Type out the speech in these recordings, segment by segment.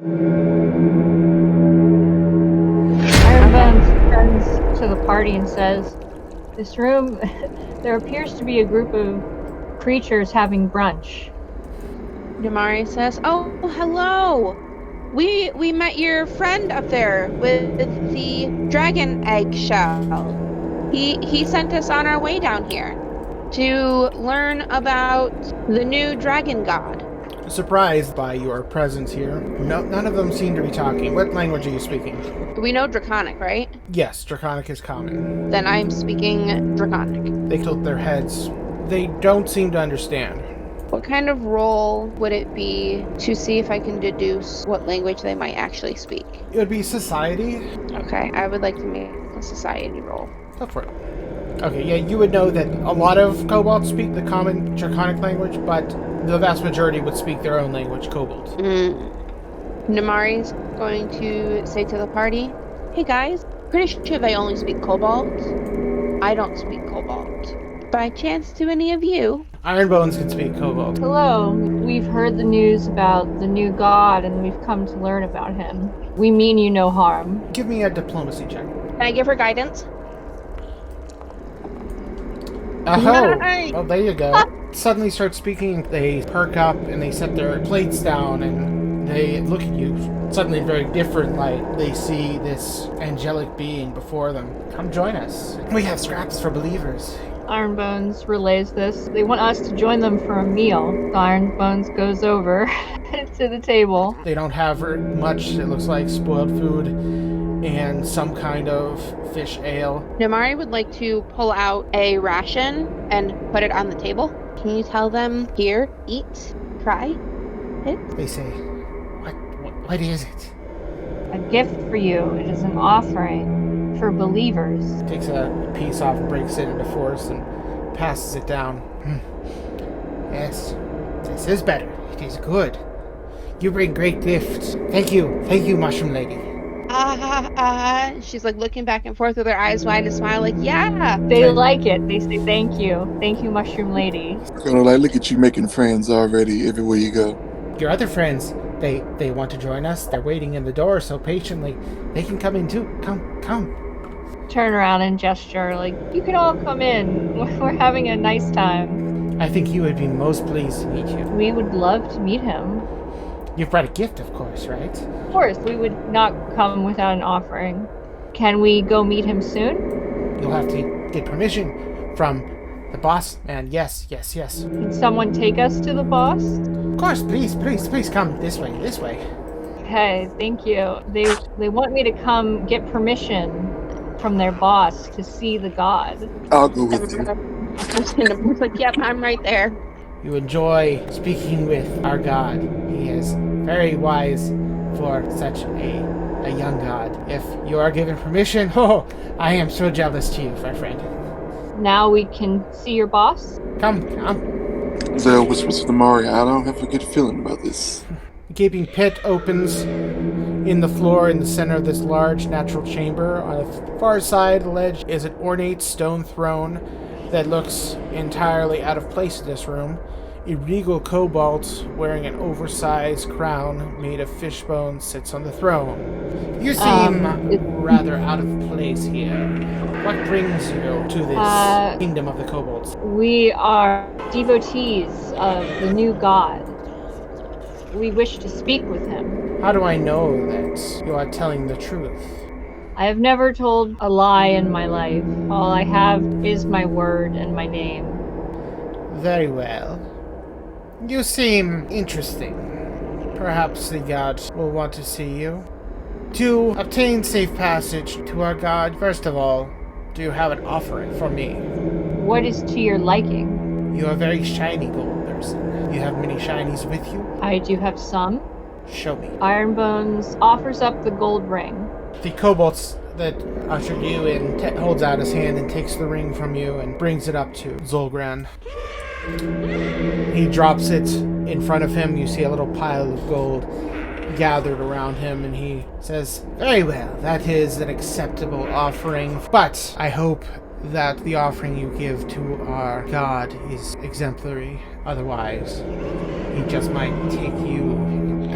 Ironbones turns to the party and says, "This room, there appears to be a group of creatures having brunch." Namari says, "Oh, hello! We met your friend up there with the dragon egg shell. He sent us on our way down here to learn about the new dragon god." Surprised by your presence here, none of them seem to be talking. What language are you speaking? We know Draconic, right? Yes, Draconic is common. Then I'm speaking Draconic. They tilt their heads. They don't seem to understand. What kind of roll would it be to see if I can deduce what language they might actually speak? It would be society. Okay, I would like to make a society roll. Go for it. Okay, yeah, you would know that a lot of kobolds speak the common Draconic language, but the vast majority would speak their own language, kobold. Namari's going to say to the party, "Hey guys, pretty sure they only speak kobold. I don't speak kobold. By chance, do any of you?" Ironbones can speak kobold. "Hello, we've heard the news about the new god and we've come to learn about him. We mean you no harm." Give me a diplomacy check. Can I give her guidance? Oh, well, there you go. Suddenly start speaking, they perk up and they set their plates down and they look at you suddenly in very different light. They see this angelic being before them. Come join us. We have scraps for believers. Ironbones relays this. They want us to join them for a meal. Ironbones goes over to the table. They don't have much. It looks like spoiled food and some kind of fish ale. Namari would like to pull out a ration and put it on the table. Can you tell them, here, eat, try it? They say, what is it? "A gift for you. It is an offering for believers." Takes a piece off and breaks it into four and passes it down. Yes, this is better. It is good. You bring great gifts. Thank you, Mushroom Lady. She's like looking back and forth with her eyes wide and smile like, yeah. They like it. They say, "Thank you, Mushroom Lady." Look at you making friends already everywhere you go. Your other friends, they want to join us. They're waiting in the door so patiently. They can come in too. Come. Turn around and gesture like, "You can all come in. We're having a nice time." I think you would be most pleased to meet you. We would love to meet him. You've brought a gift, of course, right? Of course, we would not come without an offering. Can we go meet him soon? You'll have to get permission from the boss man. Yes. Can someone take us to the boss? Of course, please come this way. Okay, thank you. They want me to come get permission from their boss to see the god. I'll go with you. It's like, yep, I'm right there. You enjoy speaking with our god. He is very wise for such a young god. If you are given permission, I am so jealous to you, my friend. Now we can see your boss? Come. Zell whispers to Namari, "I don't have a good feeling about this." The gaping pit opens in the floor in the center of this large natural chamber. On the far side of the ledge is an ornate stone throne that looks entirely out of place in this room. A regal kobold wearing an oversized crown made of fish bones sits on the throne. You seem rather out of place here. What brings you to this kingdom of the kobolds? We are devotees of the new god. We wish to speak with him. How do I know that you are telling the truth? I have never told a lie in my life. All I have is my word and my name. Very well. You seem interesting. Perhaps the god will want to see you. To obtain safe passage to our god, first of all, do you have an offering for me? What is to your liking? You are a very shiny gold person. You have many shinies with you? I do have some. Show me. Ironbones offers up the gold ring. The kobold that ushered you in holds out his hand and takes the ring from you and brings it up to Zolgran. He drops it in front of him. You see a little pile of gold gathered around him, and he says, "Very well, that is an acceptable offering, but I hope that the offering you give to our god is exemplary. Otherwise, he just might take you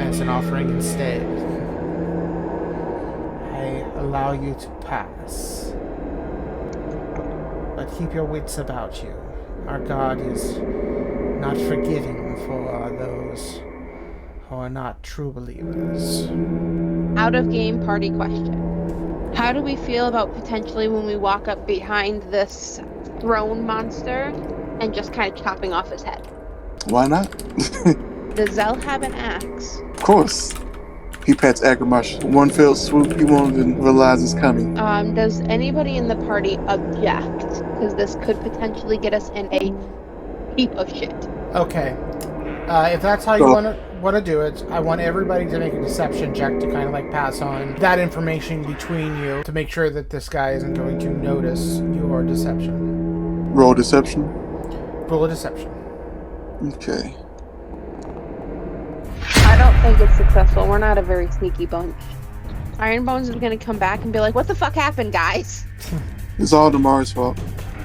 as an offering instead. I allow you to pass. But keep your wits about you. Our God is not forgiving for those who are not true believers. Out of game party question. How do we feel about potentially when we walk up behind this throne monster and just kind of chopping off his head? Why not? Does Zell have an axe? Of course. He pats Agramash. One fell swoop, he won't even realize it's coming. Does anybody in the party object? Because this could potentially get us in a heap of shit. Okay. If that's how you want to do it, I want everybody to make a deception check to kind of like pass on that information between you to make sure that this guy isn't going to notice your deception. Roll deception? Roll a deception. Okay. I don't think it's successful. We're not a very sneaky bunch. Iron Bones is going to come back and be like, what the fuck happened, guys? It's all Damar's fault.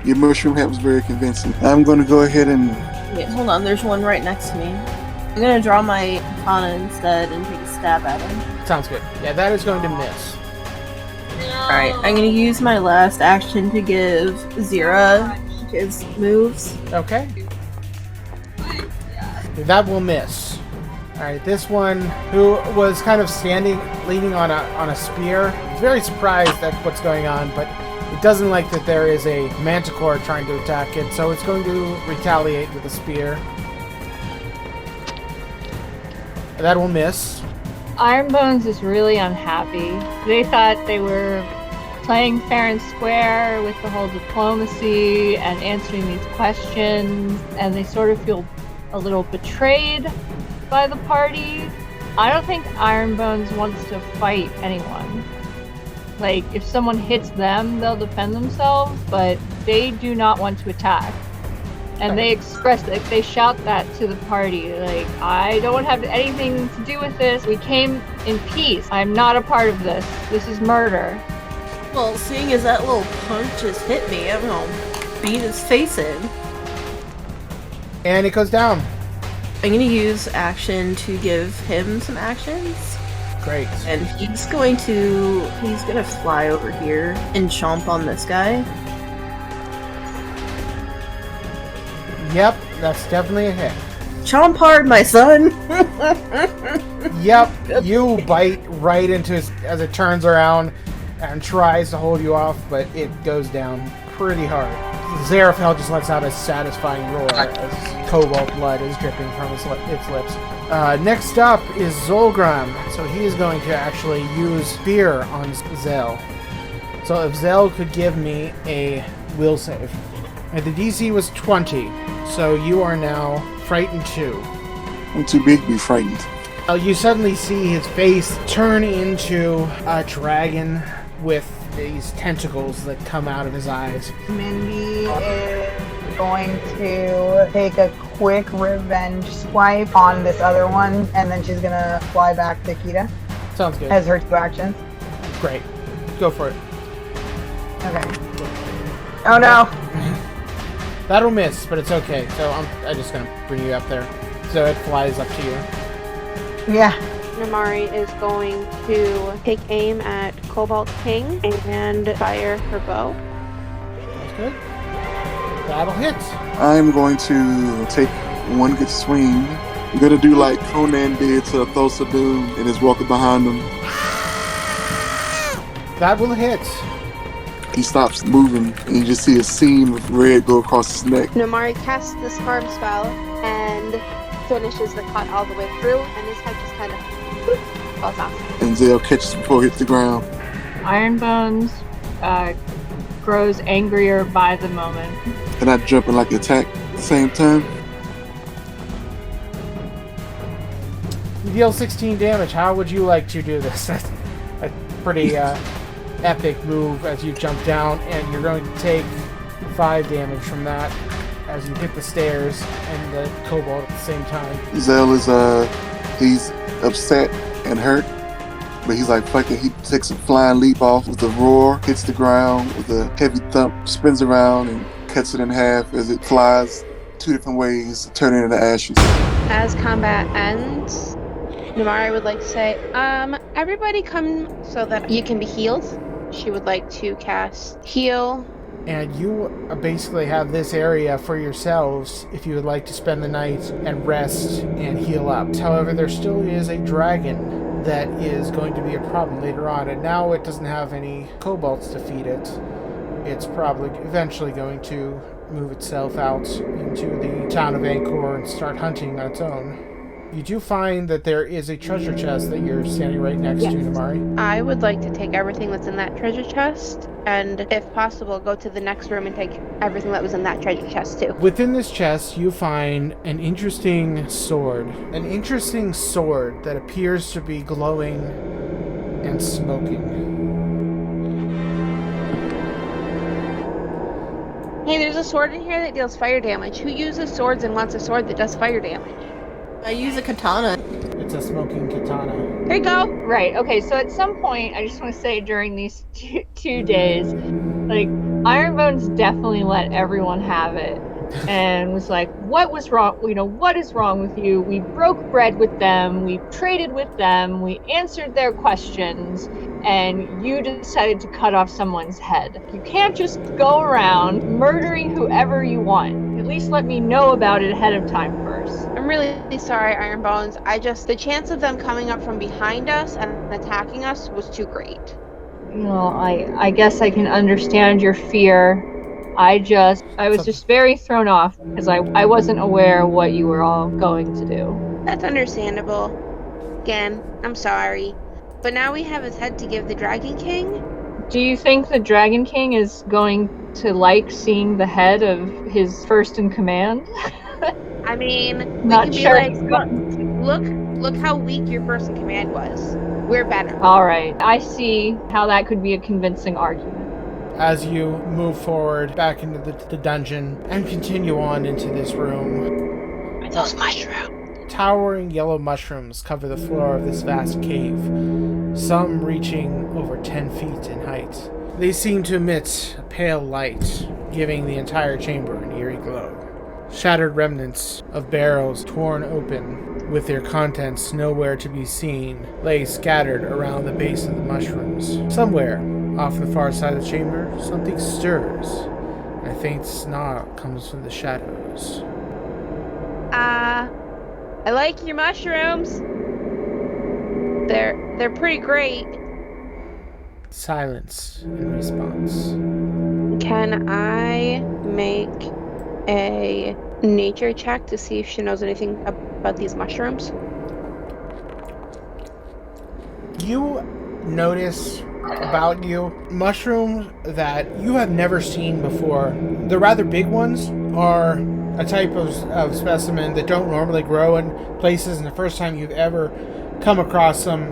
Your mushroom hat was very convincing. I'm going to go ahead and... Wait, hold on. There's one right next to me. I'm going to draw my katana instead and take a stab at him. Sounds good. Yeah, that is going to miss. Alright, I'm going to use my last action to give Zira his moves. Okay. That will miss. Alright, this one, who was kind of standing, leaning on a spear, is very surprised at what's going on, but it doesn't like that there is a manticore trying to attack it, so it's going to retaliate with a spear. That will miss. Iron Bones is really unhappy. They thought they were playing fair and square with the whole diplomacy and answering these questions, and they sort of feel a little betrayed by the party. I don't think Iron Bones wants to fight anyone. Like, if someone hits them, they'll defend themselves, but they do not want to attack. And they express, like, they shout that to the party, like, I don't have anything to do with this. We came in peace. I'm not a part of this. This is murder. Well, seeing as that little punk just hit me, I'm gonna beat his face in. And it goes down. I'm gonna use action to give him some actions. Great. And he's gonna fly over here and chomp on this guy. Yep, that's definitely a hit. Chomp hard, my son! Yep, you bite right into his, as it turns around and tries to hold you off, but it goes down pretty hard. Zarafel just lets out a satisfying roar as cobalt blood is dripping from its lips. Next up is Zolgram, so he is going to actually use fear on Zell. So if Zell could give me a will save. And the DC was 20, so you are now frightened 2. I'm too big to be frightened. You suddenly see his face turn into a dragon with these tentacles that come out of his eyes. Mindy is going to take a quick revenge swipe on this other one, and then she's gonna fly back to Kita Sounds good. as her 2 actions. Great. Go for it. Okay. Oh no! That'll miss, but it's okay. So I'm just gonna bring you up there. So it flies up to you. Yeah. Namari is going to take aim at Cobalt King and fire her bow. That's good. That'll hit. I'm going to take one good swing. I'm going to do like Conan did to Thosa dude and is walking behind him. That will hit. He stops moving and you just see a seam of red go across his neck. Namari casts this harm spell and finishes the cut all the way through, and his head just kind of falls off. And Zell catches before it hits the ground. Iron Bones grows angrier by the moment. And I jump and like attack at the same time. You deal 16 damage. How would you like to do this? That's a pretty epic move as you jump down, and you're going to take 5 damage from that as you hit the stairs and the cobalt at the same time. Zell is he's upset and hurt, but he's like, fuck it. He takes a flying leap off with a roar, hits the ground with a heavy thump, spins around and cuts it in half as it flies 2 different ways, turning into ashes. As combat ends, Namari would like to say, everybody come so that you can be healed. She would like to cast heal. And you basically have this area for yourselves if you would like to spend the night and rest and heal up. However, there still is a dragon that is going to be a problem later on, and now it doesn't have any kobolds to feed it. It's probably eventually going to move itself out into the town of Angkor and start hunting on its own. You do find that there is a treasure chest that you're standing right next to, Namari. I would like to take everything that's in that treasure chest, and if possible, go to the next room and take everything that was in that treasure chest too. Within this chest, you find an interesting sword. An interesting sword that appears to be glowing and smoking. Hey, there's a sword in here that deals fire damage. Who uses swords and wants a sword that does fire damage? I use a katana. It's a smoking katana. There you go. Right. Okay. So at some point, I just want to say during these two days, like Ironbones definitely let everyone have it, and was like, "What was wrong? What is wrong with you? We broke bread with them. We traded with them. We answered their questions, and you decided to cut off someone's head. You can't just go around murdering whoever you want. At least let me know about it ahead of time first." I'm really sorry, Ironbones. The chance of them coming up from behind us and attacking us was too great. I guess I can understand your fear. I was just very thrown off because I wasn't aware what you were all going to do. That's understandable. Again, I'm sorry. But now we have his head to give the Dragon King. Do you think the Dragon King is going to like seeing the head of his first in command? I mean, Not we sure. can be like, look how weak your first in command was. We're better. All right. I see how that could be a convincing argument. As you move forward back into the dungeon and continue on into this room, Are those mushrooms? towering yellow mushrooms cover the floor of this vast cave, some reaching over 10 feet in height. They seem to emit a pale light, giving the entire chamber an eerie glow. Shattered remnants of barrels torn open, with their contents nowhere to be seen, lay scattered around the base of the mushrooms. Somewhere, off the far side of the chamber, something stirs, and a faint snarl comes from the shadows. I like your mushrooms. They're pretty great. Silence in response. Can I make a nature check to see if she knows anything about these mushrooms? You notice about you mushrooms that you have never seen before. The rather big ones are a type of specimen that don't normally grow in places, and the first time you've ever come across them,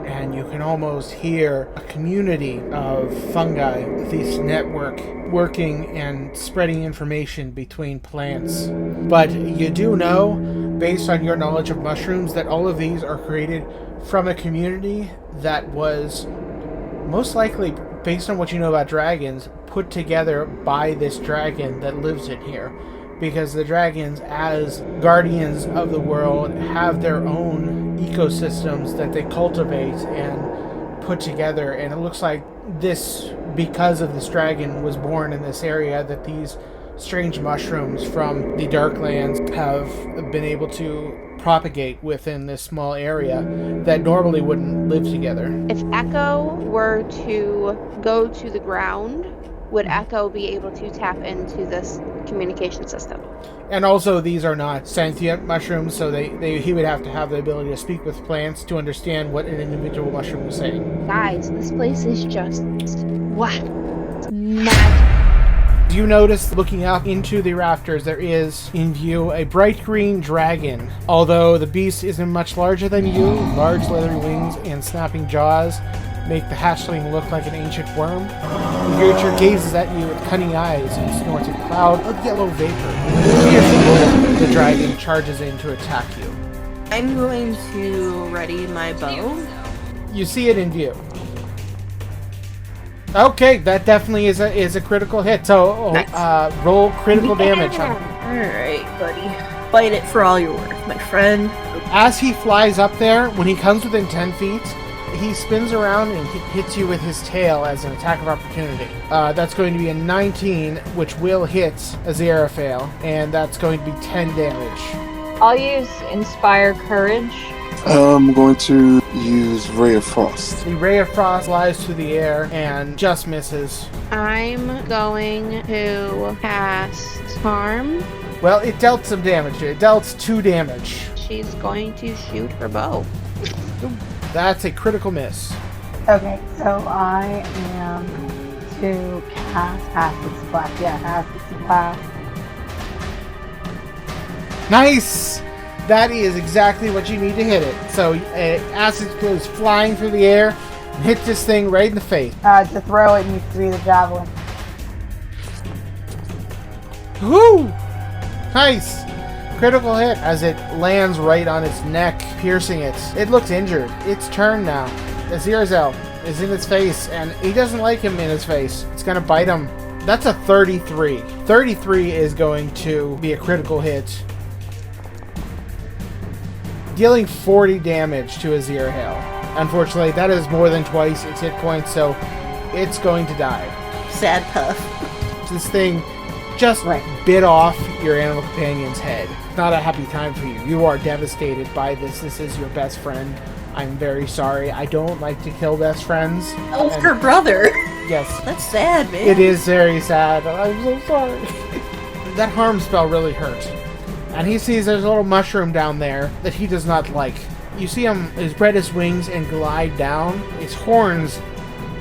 and you can almost hear a community of fungi, this network working and spreading information between plants. But you do know, based on your knowledge of mushrooms, that all of these are created from a community that was most likely, based on what you know about dragons, put together by this dragon that lives in here. Because the dragons, as guardians of the world, have their own ecosystems that they cultivate and put together. And it looks like this, because of this dragon, was born in this area, that these strange mushrooms from the Darklands have been able to propagate within this small area that normally wouldn't live together. If Echo were to go to the ground, would Echo be able to tap into this communication system? And also, these are not sentient mushrooms, so he would have to have the ability to speak with plants to understand what an individual mushroom was saying. Guys, this place is just what? Magic. You notice, looking up into the rafters, there is in view a bright green dragon. Although the beast isn't much larger than you, large leathery wings and snapping jaws make the hatchling look like an ancient worm. The creature gazes at you with cunning eyes and snorts a cloud of yellow vapor. Fiercely, the dragon charges in to attack you. I'm going to ready my bow. You see it in view. Okay, that definitely is a critical hit. So Nice. Roll critical damage. Alright, buddy. Fight it for all you're worth, my friend. As he flies up there, when he comes within 10 feet, he spins around and he hits you with his tail as an attack of opportunity. That's going to be a 19, which will hit Aziraphale, and that's going to be 10 damage. I'll use Inspire Courage. I'm going to use Ray of Frost. The Ray of Frost flies through the air and just misses. I'm going to cast Harm. Well, it dealt some damage. It dealt 2 damage. She's going to shoot her bow. That's a critical miss. Okay, so I am to cast Acid Splash. Yeah, Acid Splash. Nice! That is exactly what you need to hit it. So, acid goes flying through the air and hits this thing right in the face. To throw it needs to be the javelin. Woo! Nice! Critical hit as it lands right on its neck, piercing it. It looks injured. Its turn now. Aziraphale is in its face, and he doesn't like him in his face. It's gonna bite him. That's a 33. 33 is going to be a critical hit, dealing 40 damage to Aziraphale. Unfortunately, that is more than twice its hit points, so it's going to die. Sad puff. This thing just bit off your animal companion's head. Not a happy time for you. You are devastated by this. This is your best friend. I'm very sorry. I don't like to kill best friends. That was her brother. Yes. That's sad, man. It is very sad. I'm so sorry. That harm spell really hurt. And he sees there's a little mushroom down there that he does not like. You see him spread his wings and glide down. His horns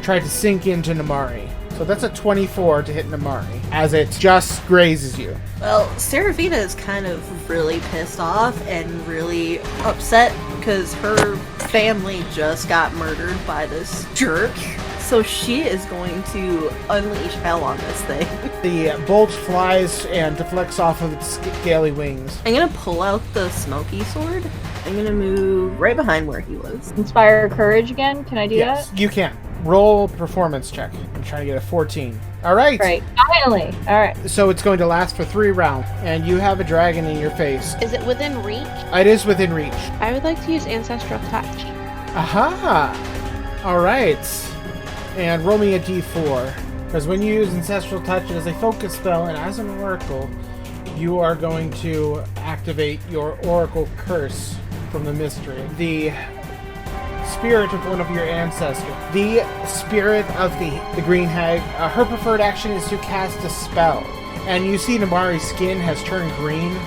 try to sink into Namari. So that's a 24 to hit Namari, as it just grazes you. Well, Seraphina is kind of really pissed off and really upset because her family just got murdered by this jerk. So she is going to unleash hell on this thing. The bolt flies and deflects off of its scaly wings. I'm gonna pull out the smoky sword. I'm gonna move right behind where he was. Inspire Courage again? Can I do Yes, that? you can. Roll performance check. I'm trying to get a 14. All right. Right. Finally. All right. So it's going to last for 3 rounds, and you have a dragon in your face. Is it within reach? It is within reach. I would like to use Ancestral Touch. Aha! All right. And roll me a d4. Because when you use Ancestral Touch, it is a focus spell, and as an oracle, you are going to activate your oracle curse from the mystery. The spirit of one of your ancestors. The spirit of the green hag. Her preferred action is to cast a spell. And you see Namari's skin has turned green,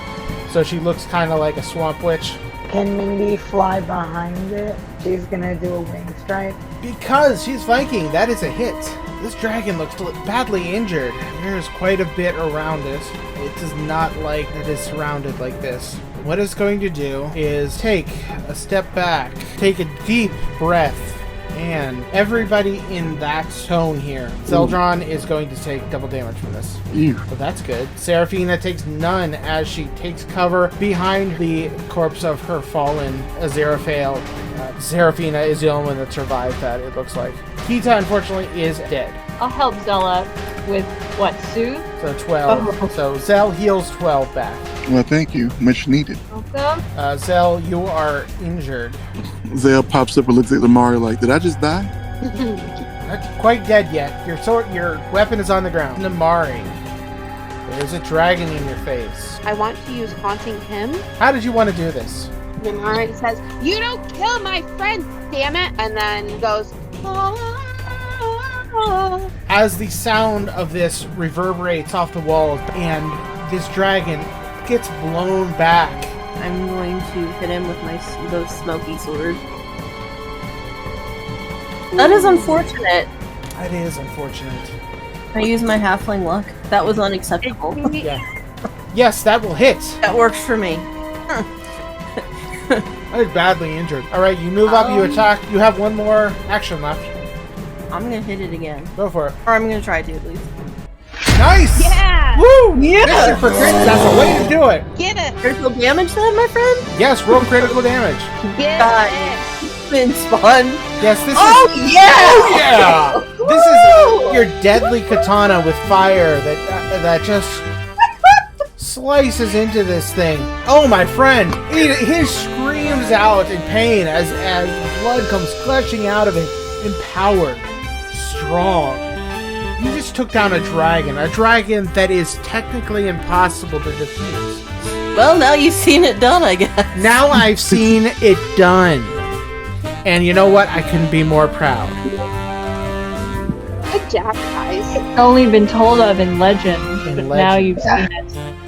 so she looks kind of like a swamp witch. Can Mindy fly behind it? She's gonna do a wing strike. Because she's Viking, that is a hit. This dragon looks badly injured. There's quite a bit around it. It does not like that it's surrounded like this. What it's going to do is take a step back, take a deep breath, and everybody in that zone here, Zeldron is going to take double damage from this. Ew. So that's good. Seraphina takes none as she takes cover behind the corpse of her fallen Aziraphale. Seraphina is the only one that survived that, it looks like. Kita, unfortunately, is dead. I'll help Zella with what? Soothe? So 12. Oh. So Zell heals 12 back. Well, thank you. Much needed. Welcome. Zell, you are injured. Zell pops up and looks at Lamari like, did I just die? Not quite dead yet. Your weapon is on the ground. Namari, there's a dragon in your face. I want to use Haunting Him. How did you want to do this? Namari says, "You don't kill my friend, damn it!" And then goes, As the sound of this reverberates off the walls and this dragon gets blown back. I'm going to hit him with the smoky sword. That is unfortunate. That is unfortunate. I use my halfling luck. That was unacceptable. Yeah. Yes, that will hit. That works for me. I was badly injured. Alright, you move up, you attack. You have one more action left. I'm gonna hit it again. Go for it. Or I'm gonna try to at least. Nice! "Yeah, Woo! Yeah! Mission for crit. That's a way to do it. get it, Critical damage then, my friend? Yes, roll critical damage. get Got it." Spin spawn. Yes, this Oh is... yeah! Yeah! This is your deadly katana with fire that just slices into this thing. Oh, my friend! He screams out in pain as blood comes gushing out of it. Empowered. Strong. You just took down a dragon that is technically impossible to defeat. Well, now you've seen it done, I guess. Now I've seen it done. And you know what? I couldn't be more proud. Good job, guys. It's only been told of in legend, but now legend. you've seen it.